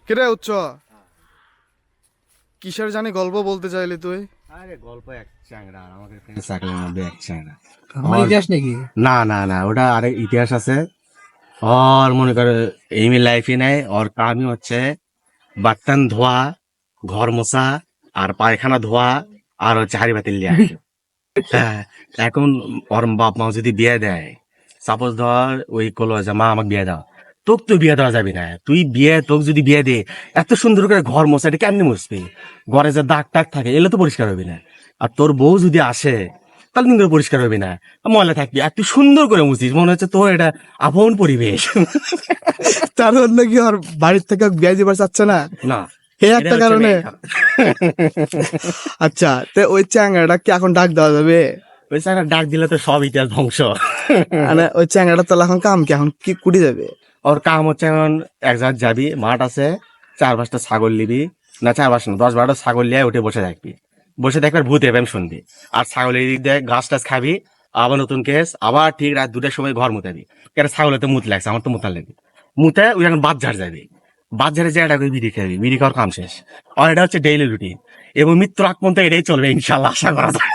কিরে উচ্চ, কিসের জানি গল্প বলতে চাইলি তুই? আরে গল্প এক চ্যাংরা আমাদের ফ্রেন্ড সার্কেলের মধ্যে এক চ্যাংরা। আমার ইতিহাস নাকি? না না না, ওটা আরেক ইতিহাস আছে। ওর মনে করে এমনি লাইফে নেয়, ওর কামই হচ্ছে বার্তন ধোয়া, ঘর মোছা, আর পায়খানা ধোয়া, আর হচ্ছে হাড়ি বাতিল লিয়া। হ্যাঁ, এখন ওর বাপ মা যদি বিয়ে দেয়, সাপোজ ধর ওই কলো যে মা আমাকে বিয়ে দাও, তোকে তো বিয়ে দেওয়া যাবে না। তোকে যদি বিয়ে দে, এত সুন্দর করে ঘর মোছা, এটা কেমনি মুছবি? ঘরে যে দাগ টাগ থাকে এগুলো তো পরিষ্কার হবে না। আর তোর বউ যদি আসে, তাহলে কিন্তু পরিষ্কার হবে না, ময়লা থাকবি। আর তুই সুন্দর করে মুছিস, মনে হচ্ছে তোর এটা আপন পরিবেশ। তার জন্য কি ওর বাড়ির থেকে বিয়ে দিবার চাচ্ছে না? না, এই এটা একটা হচ্ছে কারণে। main কারণ। আচ্ছা, তে ওই চ্যাংড়াটা কি এখন ডাক দেওয়া যাবে? ওই একটা ডাক দিলে তো সব ইতিহাস ধ্বংস। মানে ওই চ্যাংড়াটা তাহলে এখন কাম কি, এখন কি কুটি যাবে? ওর কাম হচ্ছে এখন এক জায়গায় যাবি, মাঠ আছে, 4-5টা ছাগল নিবি, না 4-5 না 10-12টা ছাগল নিয়ে উঠে বসে থাকবি, বসে থাকবে আর ভূত এফএম শুনবি। আর ছাগলের দিক দিয়ে ঘাস টাস খাবি, আবার নতুন কেস, আবার ঠিক রাত 2টার সময় ঘর মুতাবি। কেন ছাগলের তো মুত লাগছে, আমার তো মুতা লাগবে। মুতে ওই এখন বাদ ঝাড় যাবি, বাদ ঝাড়ে যে এটা করে বিড়ি খাবি, বিড়ি খাওয়ার কাম শেষ। আর এটা হচ্ছে ডেইলি রুটিন, এবং মৃত্যুর আগ পর্যন্ত এটাই চলবে ইনশাল্লাহ, আশা করা যায়।